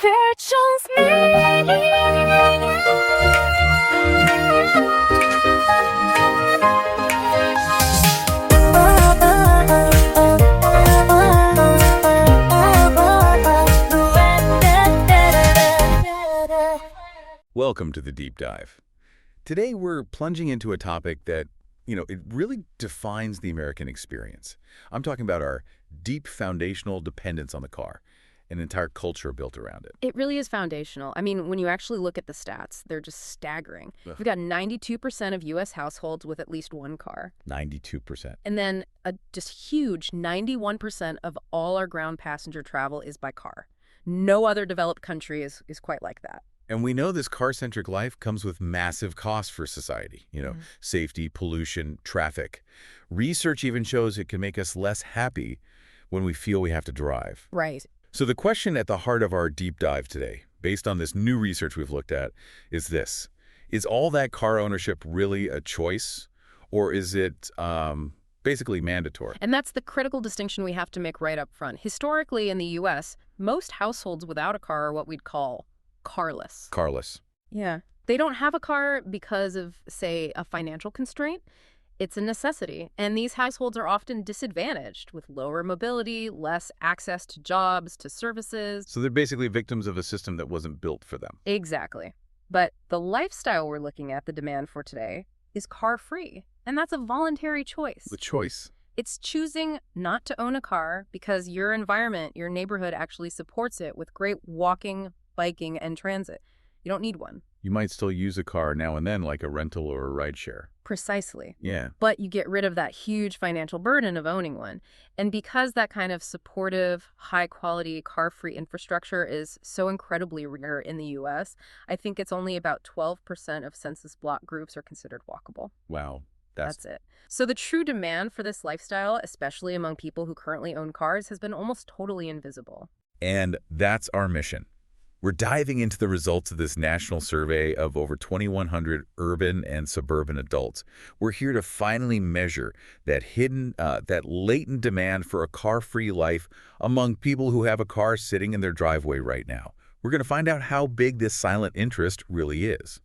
versions Welcome to the Deep Dive. Today we're plunging into a topic that, it really defines the American experience. I'm talking about our deep foundational dependence on the car, an entire culture built around it. It really is foundational. I mean, when you actually look at the stats, they're just staggering. Ugh. We've got 92% of U.S. households with at least one car. 92%. And then a just huge 91% of all our ground passenger travel is by car. No other developed country is quite like that. And we know this car-centric life comes with massive costs for society, safety, pollution, traffic. Research even shows it can make us less happy when we feel we have to drive. Right. So the question at the heart of our deep dive today, based on this new research we've looked at, is this. Is all that car ownership really a choice, or is it basically mandatory? And that's the critical distinction we have to make right up front. Historically, in the U.S., most households without a car are what we'd call carless. Carless. Yeah. They don't have a car because of, say, a financial constraint. It's a necessity. And these households are often disadvantaged with lower mobility, less access to jobs, to services. So they're basically victims of a system that wasn't built for them. Exactly. But the lifestyle we're looking at, the demand for today, is car-free. And that's a voluntary choice. The choice. It's choosing not to own a car because your environment, your neighborhood actually supports it with great walking, biking, and transit. You don't need one. You might still use a car now and then, like a rental or a rideshare. Precisely. Yeah. But you get rid of that huge financial burden of owning one. And because that kind of supportive, high-quality, car-free infrastructure is so incredibly rare in the U.S., I think it's only about 12% of census block groups are considered walkable. Wow. That's it. So the true demand for this lifestyle, especially among people who currently own cars, has been almost totally invisible. And that's our mission. We're diving into the results of this national survey of over 2,100 urban and suburban adults. We're here to finally measure that that latent demand for a car-free life among people who have a car sitting in their driveway right now. We're going to find out how big this silent interest really is.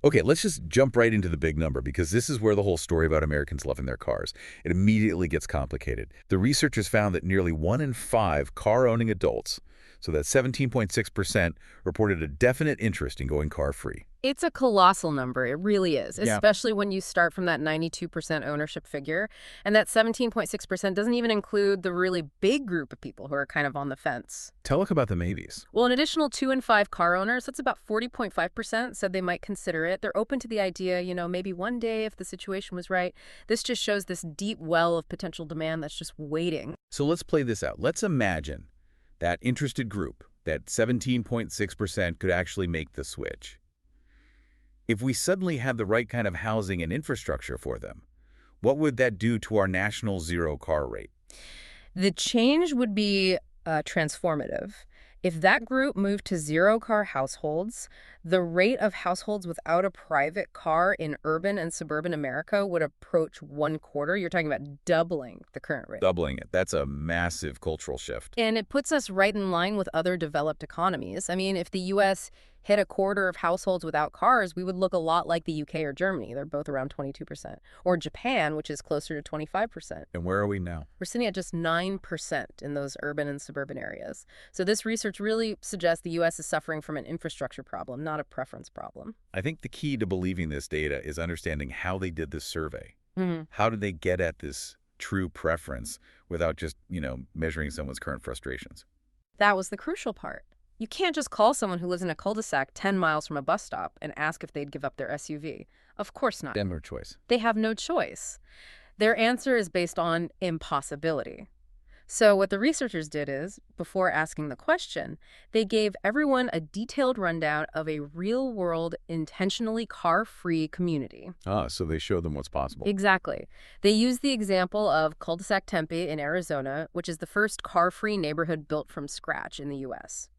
Okay, let's just jump right into the big number, because this is where the whole story about Americans loving their cars. It immediately gets complicated. The researchers found that nearly 1 in 5 car-owning adults, so that's 17.6%, reported a definite interest in going car-free. It's a colossal number. It really is, Yeah. especially when you start from that 92% ownership figure. And that 17.6% doesn't even include the really big group of people who are kind of on the fence. Tell us about the maybes. Well, an additional 2 in 5 car owners, that's about 40.5%, said they might consider it. They're open to the idea, maybe one day if the situation was right. This just shows this deep well of potential demand that's just waiting. So let's play this out. Let's imagine that interested group, that 17.6%, could actually make the switch. If we suddenly had the right kind of housing and infrastructure for them, what would that do to our national zero car rate? The change would be transformative. If that group moved to zero-car households, the rate of households without a private car in urban and suburban America would approach 1/4. You're talking about doubling the current rate. Doubling it. That's a massive cultural shift. And it puts us right in line with other developed economies. I mean, if the U.S. hit 1/4 of households without cars, we would look a lot like the UK or Germany. They're both around 22%. Or Japan, which is closer to 25%. And where are we now? We're sitting at just 9% in those urban and suburban areas. So this research really suggests the U.S. is suffering from an infrastructure problem, not a preference problem. I think the key to believing this data is understanding how they did this survey. Mm-hmm. How did they get at this true preference without just, measuring someone's current frustrations? That was the crucial part. You can't just call someone who lives in a cul-de-sac 10 miles from a bus stop and ask if they'd give up their SUV. Of course not. Denver choice. They have no choice. Their answer is based on impossibility. So what the researchers did is, before asking the question, they gave everyone a detailed rundown of a real-world, intentionally car-free community. So they showed them what's possible. Exactly. They used the example of Cul-de-sac Tempe in Arizona, which is the first car-free neighborhood built from scratch in the U.S.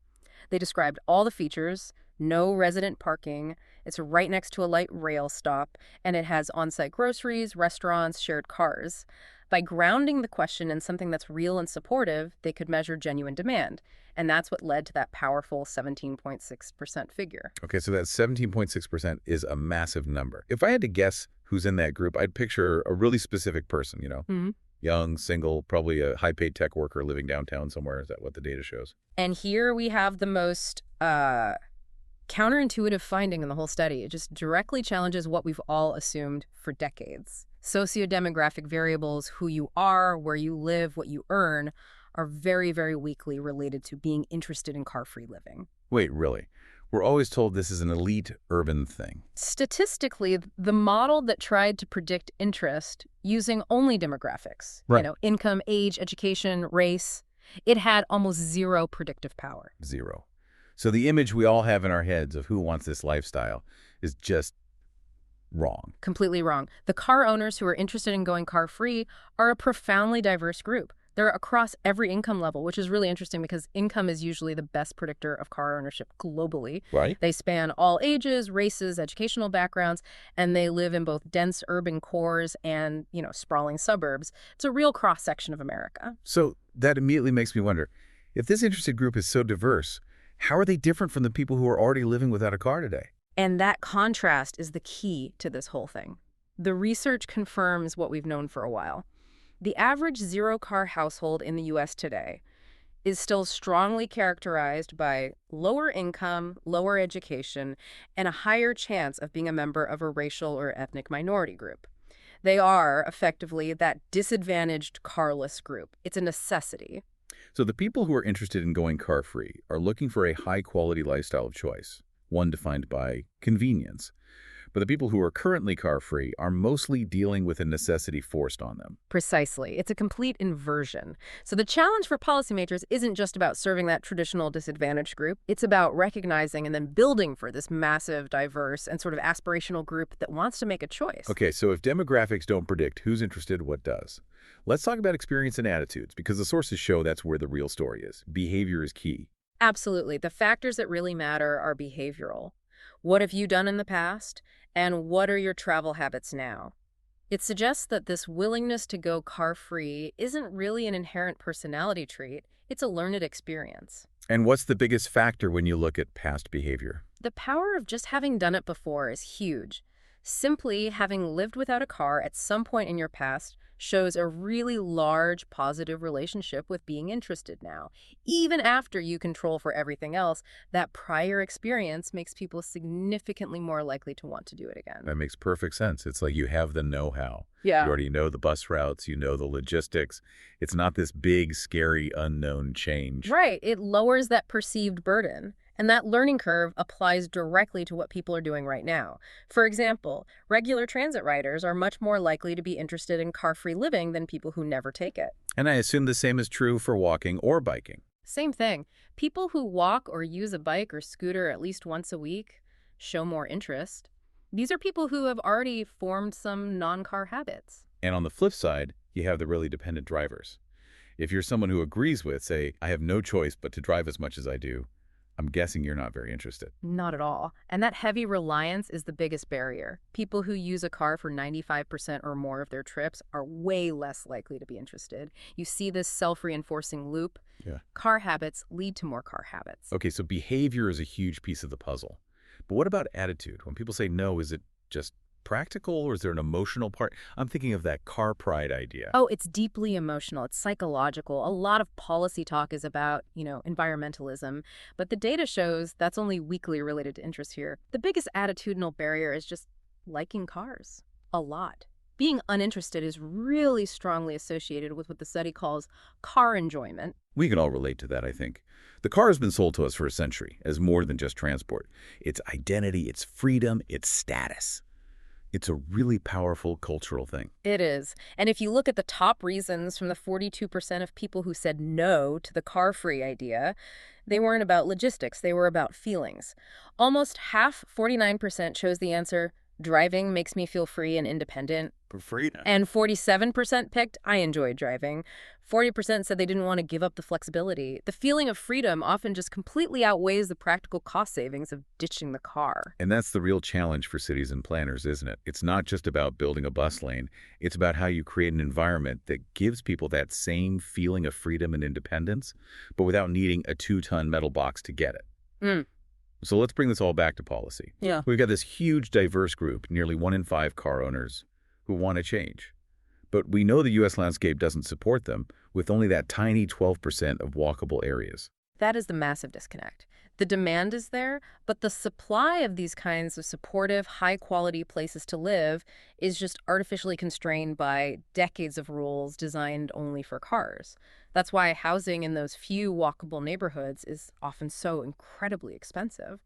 They described all the features, no resident parking, it's right next to a light rail stop, and it has on-site groceries, restaurants, shared cars. By grounding the question in something that's real and supportive, they could measure genuine demand. And that's what led to that powerful 17.6% figure. Okay, so that 17.6% is a massive number. If I had to guess who's in that group, I'd picture a really specific person, Mhm. young, single, probably a high-paid tech worker living downtown somewhere. Is that what the data shows? And here we have the most counterintuitive finding in the whole study. It just directly challenges what we've all assumed for decades. Sociodemographic variables, who you are, where you live, what you earn, are very, very weakly related to being interested in car-free living. Wait, really? We're always told this is an elite urban thing. Statistically, the model that tried to predict interest using only demographics, Right. income, age, education, race, it had almost zero predictive power. Zero. So the image we all have in our heads of who wants this lifestyle is just wrong. Completely wrong. The car owners who are interested in going car-free are a profoundly diverse group. They're across every income level, which is really interesting because income is usually the best predictor of car ownership globally. Right. They span all ages, races, educational backgrounds, and they live in both dense urban cores and, sprawling suburbs. It's a real cross-section of America. So that immediately makes me wonder, if this interested group is so diverse, how are they different from the people who are already living without a car today? And that contrast is the key to this whole thing. The research confirms what we've known for a while. The average zero-car household in the U.S. today is still strongly characterized by lower income, lower education, and a higher chance of being a member of a racial or ethnic minority group. They are, effectively, that disadvantaged carless group. It's a necessity. So the people who are interested in going car-free are looking for a high-quality lifestyle of choice, one defined by convenience. But the people who are currently car-free are mostly dealing with a necessity forced on them. Precisely. It's a complete inversion. So the challenge for policymakers isn't just about serving that traditional disadvantaged group. It's about recognizing and then building for this massive, diverse, and sort of aspirational group that wants to make a choice. Okay, so if demographics don't predict who's interested, what does? Let's talk about experience and attitudes, because the sources show that's where the real story is. Behavior is key. Absolutely. The factors that really matter are behavioral. What have you done in the past? And what are your travel habits now? It suggests that this willingness to go car-free isn't really an inherent personality trait. It's a learned experience. And what's the biggest factor when you look at past behavior? The power of just having done it before is huge. Simply having lived without a car at some point in your past shows a really large positive relationship with being interested now. Even after you control for everything else, that prior experience makes people significantly more likely to want to do it again. That makes perfect sense. It's like you have the know-how. Yeah. You already know the bus routes, you know the logistics. It's not this big, scary, unknown change. Right. It lowers that perceived burden. And that learning curve applies directly to what people are doing right now. For example, regular transit riders are much more likely to be interested in car-free living than people who never take it. And I assume the same is true for walking or biking. Same thing. People who walk or use a bike or scooter at least once a week show more interest. These are people who have already formed some non-car habits. And on the flip side, you have the really dependent drivers. If you're someone who agrees with, say, I have no choice but to drive as much as I do, I'm guessing you're not very interested. Not at all. And that heavy reliance is the biggest barrier. People who use a car for 95% or more of their trips are way less likely to be interested. You see this self-reinforcing loop. Yeah. Car habits lead to more car habits. Okay, so behavior is a huge piece of the puzzle. But what about attitude? When people say no, is it just practical or is there an emotional part? I'm thinking of that car pride idea. Oh, it's deeply emotional. It's psychological. A lot of policy talk is about, environmentalism, but the data shows that's only weakly related to interest here. The biggest attitudinal barrier is just liking cars a lot. Being uninterested is really strongly associated with what the study calls car enjoyment. We can all relate to that, I think. The car has been sold to us for a century as more than just transport. It's identity, it's freedom, it's status. It's a really powerful cultural thing. It is. And if you look at the top reasons from the 42% of people who said no to the car-free idea, they weren't about logistics, they were about feelings. Almost half, 49%, chose the answer, Driving makes me feel free and independent. For freedom. And 47% picked, I enjoy driving. 40% said they didn't want to give up the flexibility. The feeling of freedom often just completely outweighs the practical cost savings of ditching the car. And that's the real challenge for cities and planners, isn't it? It's not just about building a bus lane. It's about how you create an environment that gives people that same feeling of freedom and independence, but without needing a 2-ton metal box to get it. Mm. So let's bring this all back to policy. Yeah. We've got this huge, diverse group, nearly 1 in 5 car owners, who want to change. But we know the U.S. landscape doesn't support them, with only that tiny 12% of walkable areas. That is the massive disconnect. The demand is there, but the supply of these kinds of supportive, high-quality places to live is just artificially constrained by decades of rules designed only for cars. That's why housing in those few walkable neighborhoods is often so incredibly expensive.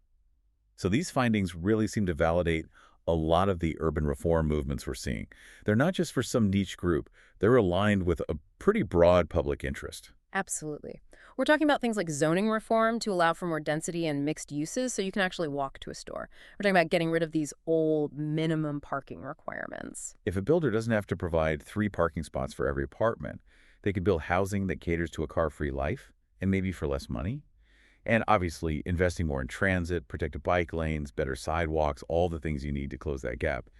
So these findings really seem to validate a lot of the urban reform movements we're seeing. They're not just for some niche group. They're aligned with a pretty broad public interest. Absolutely. We're talking about things like zoning reform to allow for more density and mixed uses so you can actually walk to a store. We're talking about getting rid of these old minimum parking requirements. If a builder doesn't have to provide 3 parking spots for every apartment, they could build housing that caters to a car-free life, and maybe for less money. And obviously, investing more in transit, protected bike lanes, better sidewalks, all the things you need to close that gap.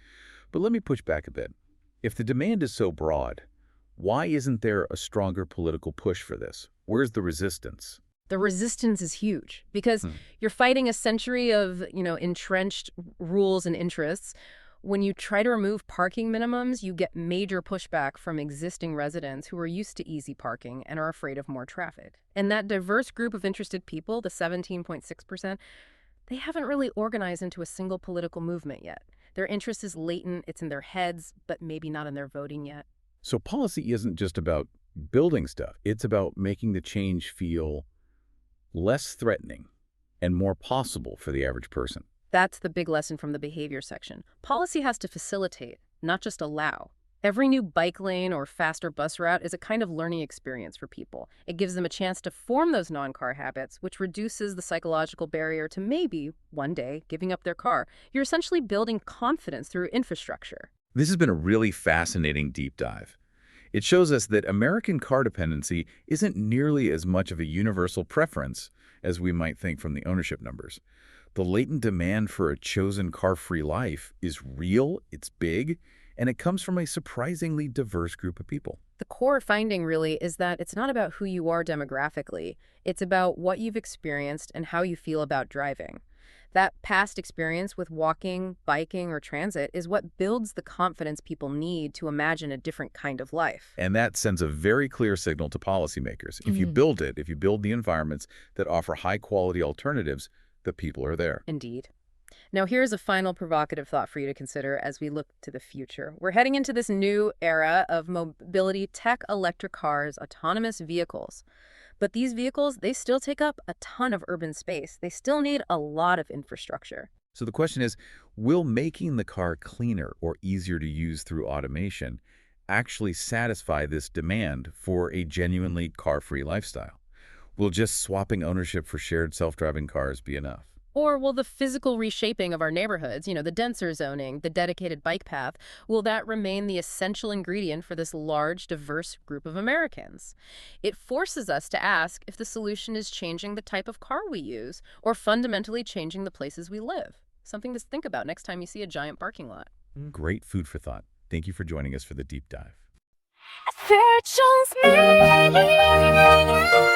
But let me push back a bit. If the demand is so broad, why isn't there a stronger political push for this? Where's the resistance? The resistance is huge because you're fighting a century of, entrenched rules and interests. When you try to remove parking minimums, you get major pushback from existing residents who are used to easy parking and are afraid of more traffic. And that diverse group of interested people, the 17.6%, they haven't really organized into a single political movement yet. Their interest is latent, it's in their heads, but maybe not in their voting yet. So policy isn't just about building stuff. It's about making the change feel less threatening and more possible for the average person. That's the big lesson from the behavior section. Policy has to facilitate, not just allow. Every new bike lane or faster bus route is a kind of learning experience for people. It gives them a chance to form those non-car habits, which reduces the psychological barrier to maybe, one day, giving up their car. You're essentially building confidence through infrastructure. This has been a really fascinating deep dive. It shows us that American car dependency isn't nearly as much of a universal preference as we might think from the ownership numbers. The latent demand for a chosen car-free life is real, it's big, and it comes from a surprisingly diverse group of people. The core finding really is that it's not about who you are demographically. It's about what you've experienced and how you feel about driving. That past experience with walking, biking, or transit is what builds the confidence people need to imagine a different kind of life. And that sends a very clear signal to policymakers. If you build the environments that offer high-quality alternatives, the people are there. Indeed. Now, here's a final provocative thought for you to consider as we look to the future. We're heading into this new era of mobility, tech, electric cars, autonomous vehicles. But these vehicles, they still take up a ton of urban space. They still need a lot of infrastructure. So the question is, will making the car cleaner or easier to use through automation actually satisfy this demand for a genuinely car-free lifestyle? Will just swapping ownership for shared self-driving cars be enough? Or will the physical reshaping of our neighborhoods, the denser zoning, the dedicated bike path, will that remain the essential ingredient for this large, diverse group of Americans? It forces us to ask if the solution is changing the type of car we use or fundamentally changing the places we live. Something to think about next time you see a giant parking lot. Great food for thought. Thank you for joining us for the deep dive. Virtual's me.